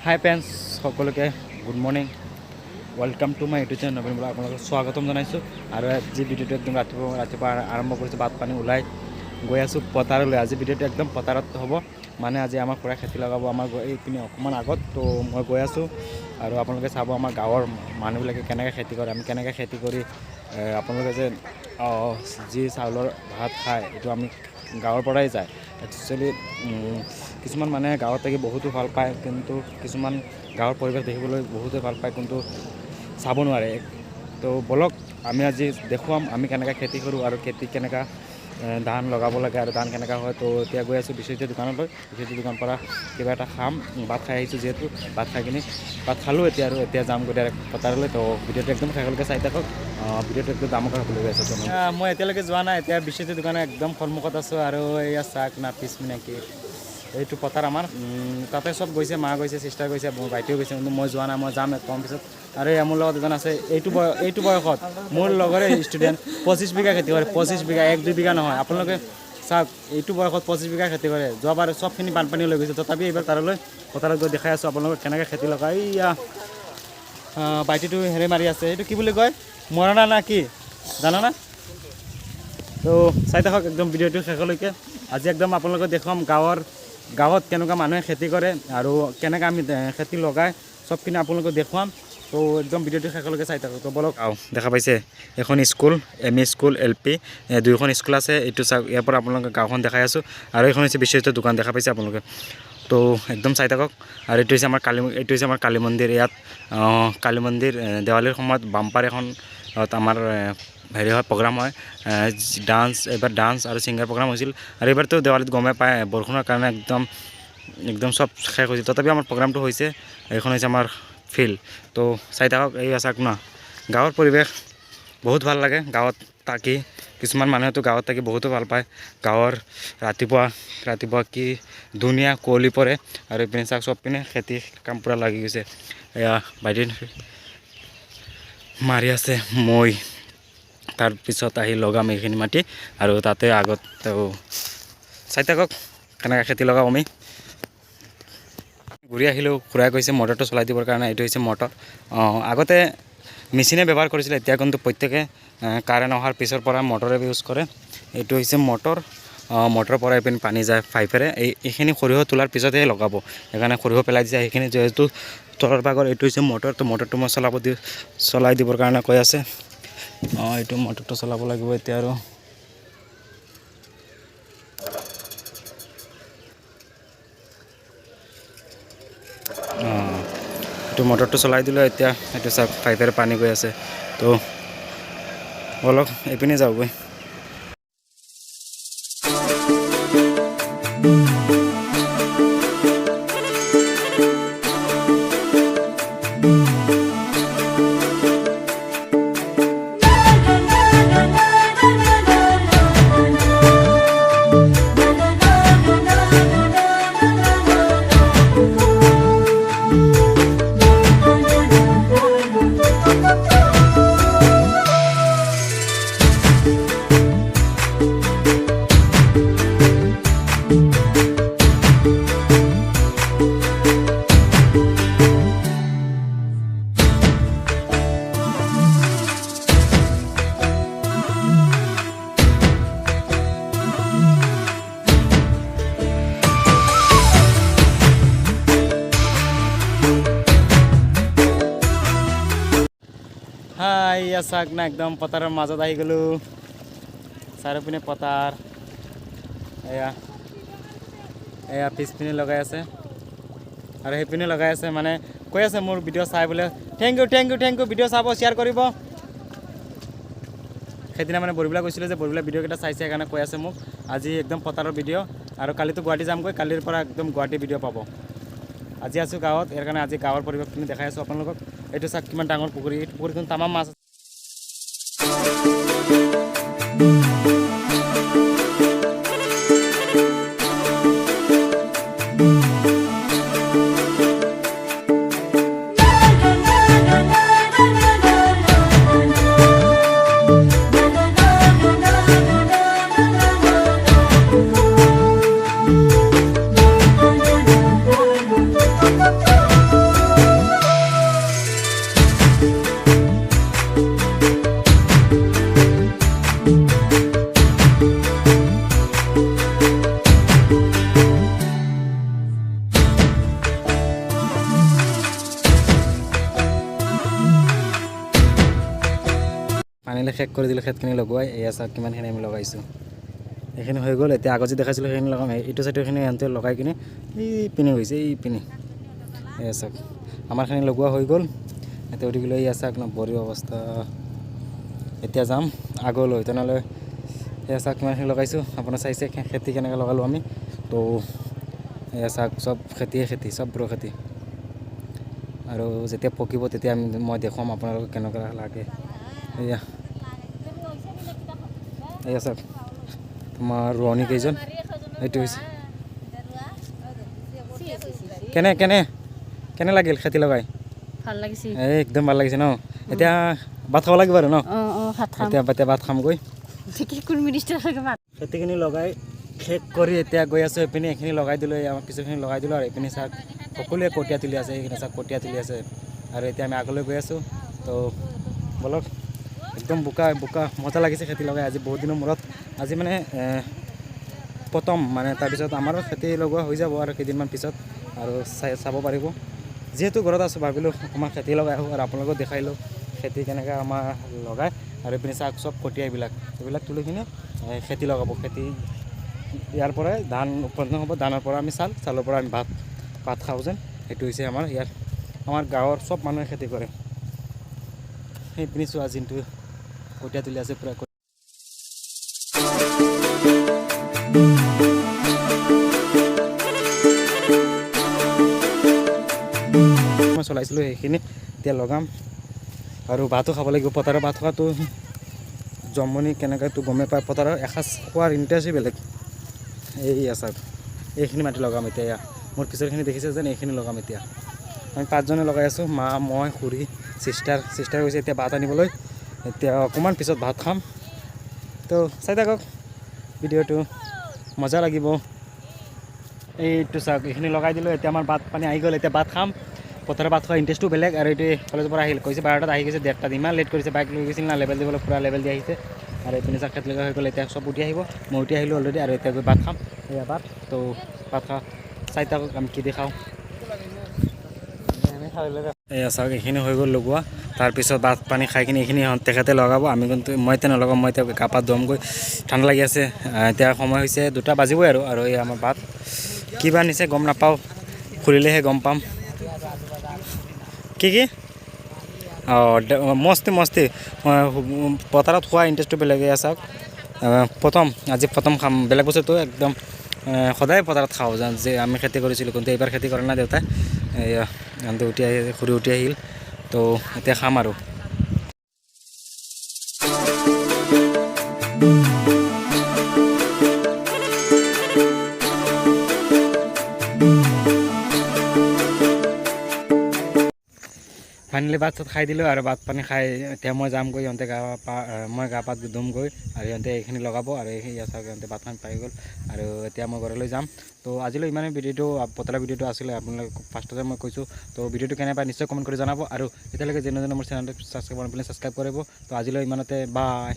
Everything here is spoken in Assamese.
হাই ফ্ৰেণ্ডছ সকলোকে good morning welcome to my YouTube channel Nabin blog আপোনালোকক স্বাগতম জনাইছোঁ আৰু আজি ভিডিঅ'টো একদম ৰাতিপুৱা আৰম্ভ কৰিছোঁ ভাত পানী ওলাই গৈ আছোঁ পথাৰলৈ আজি ভিডিঅ'টো একদম পথাৰত হ'ব মানে আজি আমাৰ খুৰা খেতি লগাব আমাৰ এইপিনে অকণমান আগত তো মই গৈ আছোঁ আৰু আপোনালোকে চাব আমাৰ গাঁৱৰ মানুহবিলাকে কেনেকৈ খেতি কৰে আমি কেনেকৈ খেতি কৰি আপোনালোকে যে যি চাউলৰ ভাত খায় এইটো আমি গাঁৱৰ পৰাই যায় একচুৱেলি কিছুমান মানুহে গাঁৱত থাকি বহুতো ভাল পায় কিন্তু কিছুমান গাঁৱৰ পৰিৱেশ দেখিবলৈ বহুতে ভাল পায় কিন্তু চাব নোৱাৰে তো বলক আমি আজি দেখুৱাম আমি কেনেকৈ খেতি কৰোঁ আৰু খেতি কেনেকৈ ধান লগাব লাগে আৰু ধান কেনেকৈ হয় তো এতিয়া গৈ আছোঁ বিশ্বজিতৰ দোকানলৈ বিশ্বজিতৰ দোকানৰ পৰা কিবা এটা খাম ভাত খাই আহিছোঁ যিহেতু ভাত খাই কিনি ভাত খালোঁ এতিয়া যাম গৈ ডাইৰেক্ট পথাৰলৈ তো ভিডিঅ'টো একদম শেষলৈকে চাই থাকক ভিডিঅ'টো একদম দামকৰ হ'বলৈ গৈ আছোঁ মই এতিয়ালৈকে যোৱা নাই এতিয়া বিশ্বজিতৰ দোকানৰ একদম সন্মুখত আছোঁ আৰু এয়া চাওক না পিছপিনে এইটো পথাৰ আমাৰ তাতে চব গৈছে মা গৈছে চিষ্টাৰ গৈছে মোৰ ভাইটিও গৈছে কিন্তু মই যোৱা নাই মই যাম কম পিছত আৰু মোৰ লগত এজন আছে এইটো বয়সত মোৰ লগৰে ষ্টুডেণ্ট 25 বিঘা খেতি কৰে 25 বিঘা 1-2 বিঘা নহয় আপোনালোকে চাওক এইটো বয়সত 25 বিঘা খেতি কৰে যোৱাবাৰ চবখিনি বানপানী লৈ গৈছে তথাপি এইবাৰ পথাৰত গৈ দেখাই আছোঁ আপোনালোকক কেনেকৈ খেতি লগায় এইয়া ভাইটিটো হেৰি মাৰি আছে এইটো কি বুলি কয় মৰণা না কি জানা না তো চাই থাকক একদম ভিডিঅ'টো শেষলৈকে আজি একদম আপোনালোকক দেখুৱাম গাঁৱত কেনেকুৱা মানুহে খেতি কৰে আৰু কেনেকৈ আমি খেতি লগাই চবখিনি আপোনালোকক দেখুৱাম তো একদম ভিডিঅ'টো শেষলৈকে চাই থাকক তো বলক দেখা পাইছে এখন school M E school LP দুইখন স্কুল আছে এইটো চাওক ইয়াৰ পৰা আপোনালোকে গাঁওখন দেখাই আছোঁ আৰু এইখন হৈছে বিশ্বজিতৰ দোকান দেখা পাইছে আপোনালোকে তো একদম চাই থাকক আৰু এইটো হৈছে আমাৰ কালী মন্দিৰ ইয়াত কালী মন্দিৰ দেৱালীৰ সময়ত বাম্পাৰ এখন আমাৰ হেৰি হয় প্ৰগ্ৰাম হয় এইবাৰ ডান্স আৰু ছিংগাৰ প্ৰগ্ৰাম হৈছিল আৰু এইবাৰতো দেৱালীত গমে পায় বৰষুণৰ কাৰণে একদম চব শেষ হৈছিল তথাপি আমাৰ প্ৰগ্ৰামটো হৈছে এইখন হৈছে আমাৰ ফিল্ড তো চাই থাকক এই চাওক ন গাঁৱৰ পৰিৱেশ বহুত ভাল লাগে গাঁৱত থাকি কিছুমান মানুহেতো গাঁৱত থাকি বহুতো ভাল পায় গাঁৱৰ ৰাতিপুৱা কি ধুনীয়া কুঁৱলী পৰে আৰু এইপিনে চাওক চব পিনে খেতি কাম পূৰা লাগি গৈছে এয়া ভাইটি মাৰি আছে মই তাৰপিছত আহি লগাম এইখিনি মাটি আৰু তাতে আগত চাই থাকক কেনেকৈ খেতি লগাম আমি ঘূৰি আহিলেও খুৰাই কৈছে মটৰটো চলাই দিবৰ কাৰণে এইটো হৈছে মটৰ আগতে মেচিনে ব্যৱহাৰ কৰিছিলে এতিয়া কিন্তু প্ৰত্যেকে কাৰেণ্ট অহাৰ পিছৰ পৰা মটৰে ইউজ কৰে এইটো হৈছে মটৰৰ পৰা এইপিনে পানী যায় পাইপেৰে এইখিনি সৰিয়হ তোলাৰ পিছতহে লগাব সেইকাৰণে সৰিয়হ পেলাই দিছে সেইখিনি যিহেতু তলৰ ভাগৰ এইটো হৈছে মটৰ তো মটৰটো মই চলাই দিবৰ কাৰণে কৈ আছে এইটো মটৰটো চলাব লাগিব এতিয়া আৰু এইটো মটৰটো চলাই দিলোঁ এতিয়া এইটো চাওক পাইপেৰে পানী গৈ আছে তো বলক এইপিনে যাওঁগৈ এয়া চাওক না একদম পথাৰৰ মাজত আহি গ'লোঁ চাৰিওপিনে পথাৰ এয়া পিছপিনে লগাই আছে আৰু সেইপিনে লগাই আছে মানে কৈ আছে মোৰ ভিডিঅ' চাই বোলে থেংক ইউ ভিডিঅ' চাব শ্বেয়াৰ কৰিব সেইদিনা মানে বৰবিলা কৈছিলে যে বৰবিলা ভিডিঅ'কেইটা চাইছে সেইকাৰণে কৈ আছে মোক আজি একদম পথাৰৰ ভিডিঅ' আৰু কালিতো গুৱাহাটী যামগৈ কালিৰ পৰা একদম গুৱাহাটী ভিডিঅ' পাব আজি আছোঁ গাঁৱত ইয়াৰ কাৰণে আজি গাঁৱৰ পৰিৱেশখিনি দেখাই আছোঁ আপোনালোকক এইটো চাওক কিমান ডাঙৰ পুখুৰী এই পুখুৰীখন তামাম মাছ ফাইনেলি শেষ কৰি দিলোঁ খেতখিনি লগোৱাই। এয়া চাওক কিমানখিনি আমি লগাইছোঁ। এইখিনি হৈ গ'ল। এতিয়া আগত যি দেখাইছিলোঁ সেইখিনি লগাম। এইটো চাইডৰখিনি সিহঁতে লগাই কিনে এই পিনে হৈছে, এই পিনে। এয়া চাওক আমাৰখিনি লগোৱা হৈ গ'ল। এতিয়া উঠি গ'লে এয়া চাওক ন বঢ়ি অৱস্থা। এতিয়া যাম আগলৈ, তেনেহ'লে এয়া চাওক কিমানখিনি লগাইছোঁ। আপোনাৰ চাইছে খেতি কেনেকৈ লগালোঁ আমি। তো এয়া চাওক চব খেতিয়ে খেতি, চববোৰৰ খেতি। আৰু যেতিয়া পকিব তেতিয়া মই দেখুৱাম আপোনালোকক কেনেকুৱা লাগে। এয়া এয়া চাওক তোমাৰ ৰোৱনী কেইজন। এইটো হৈছে কেনে কেনে কেনে লাগিল খেতি লগাই? ভাল লাগিছে, একদম ভাল লাগিছে ন। এতিয়া ভাত খাব লাগিব আৰু ন। এতিয়া ভাত খামগৈ। খেতিখিনি লগাই শেষ কৰি এতিয়া গৈ আছোঁ এইপিনে। এইখিনি লগাই দিলোঁ, আমাৰ পিছৰখিনি লগাই দিলোঁ। আৰু এইপিনে চাওক সকলোৱে কঠীয়া তুলি আছে, এইখিনি চাওক কঠীয়া তুলি আছে। আৰু এতিয়া আমি আগলৈ গৈ আছোঁ। তো বলক, একদম বোকা বোকা মজা লাগিছে খেতি লগাই আজি বহুত দিনৰ মূৰত। আজি মানে প্ৰথম মানে, তাৰপিছত আমাৰো খেতি লগোৱা হৈ যাব আৰু কেইদিনমান পিছত, আৰু চাব পাৰিব। যিহেতু ঘৰত আছোঁ ভাবিলোঁ অকণমান খেতি লগাই আহোঁ আৰু আপোনালোকক দেখাই লওঁ খেতি কেনেকৈ আমাৰ লগায়। আৰু এইপিনে চাওক চব কঠীয়া এইবিলাক তুলি কিনে খেতি লগাব। খেতি ইয়াৰ পৰাই ধান উৎপন্ন হ'ব, ধানৰ পৰা আমি চাউলৰ পৰা আমি ভাত খাওঁ যেন। সেইটো হৈছে আমাৰ ইয়াত আমাৰ গাঁৱৰ চব মানুহে খেতি কৰে। সেইপিনে চোৱা যোনটো কঠীয়া তুলি আছে পূৰা মই চলাইছিলোঁ সেইখিনি এতিয়া লগাম আৰু ভাতো খাব লাগিব। পথাৰৰ ভাত খোৱাটো জমনি কেনেকৈতো গমেই পায়। পথাৰৰ এসাঁজ খোৱাৰ ইণ্টাৰেষ্টেই বেলেগ। এই চাওক এইখিনি মাটি লগাম এতিয়া। মোৰ পিছৰখিনি দেখিছে যেন এইখিনি লগাম এতিয়া। আমি 5জনে লগাই আছোঁ, মা, মই, খুৰী, চিষ্টাৰ গৈছে এতিয়া ভাত আনিবলৈ। এতিয়া অকণমান পিছত ভাত খাম। তো চাই থাকক ভিডিঅ'টো, মজা লাগিব। এইটো চাওক এইখিনি লগাই দিলোঁ। এতিয়া আমাৰ ভাত পানী আহি গ'ল। এতিয়া ভাত খাম। পথাৰৰ ভাত খোৱা ইণ্টাৰেষ্টটো বেলেগ। আৰু এইটোৱে কলেজৰ পৰা আহিল, কৈছে 12টাত আহি গৈছে 1:30টাত। ইমান লেট কৰিছে, বাইক লৈ গৈছিল না, লেবেল দিবলৈ পূৰা লেবেল দি আহিছে। আৰু এইপিনে চাওক খেতি লগা হৈ গ'ল। এতিয়া চব উঠি আহিব, মই উঠি আহিলোঁ অলৰেডি। আৰু এতিয়া গৈ ভাত খাম। এয়া ভাত, তো ভাত খা চাই থাকক আমি কি দেখাওঁ। এয়া চাওক এইখিনি হৈ গ'ল লগোৱা। তাৰপিছত ভাত পানী খাই কিনি এইখিনি তেখেতে লগাব। আমি কিন্তু মই এতিয়া নলগাম। মই এতিয়া গা পা ধুমগৈ, ঠাণ্ডা লাগি আছে। এতিয়া সময় হৈছে 2টা বাজিবই আৰু এই আমাৰ ভাত কিবা নিছে গম নাপাওঁ, খুলিলেহে গম পাম। কি মস্তি পথাৰত খোৱা ইণ্টাৰেষ্টটো বেলেগ। চাওক আজি প্ৰথম খাম। বেলেগ বস্তুটো একদম সদায় পথাৰত খাওঁ যে আমি খেতি কৰিছিলোঁ, কিন্তু এইবাৰ খেতি কৰা নাই দেউতাই। এয়া খুৰী উঠি আহিল, তো এতিয়া খাম আৰু। ফাইনেলি ভাত চাত খাই দিলোঁ। আৰু ভাত পানী খাই এতিয়া মই যামগৈ। সিহঁতে মই গা পা ধুমগৈ আৰু সিহঁতে এইখিনি লগাব। আৰু চাওক সিহঁতে ভাত পানী পাই গ'ল। আৰু এতিয়া মই ঘৰলৈ যাম। তো আজিলৈ ইমানেই ভিডিঅ'টো, পতলা ভিডিঅ'টো আছিলে। আপোনালোকক ফাৰ্ষ্টতে মই কৈছোঁ। তো ভিডিঅ'টো কেনে পায় নিশ্চয় কমেণ্ট কৰি জনাব। আৰু এতিয়ালৈকে যেনে মোৰ চেনেলটো ছাবস্ক্ৰাইব কৰিব, প্লিজ ছাবস্ক্ৰাইব কৰিব। তো আজিলৈ ইমানতে, বাই।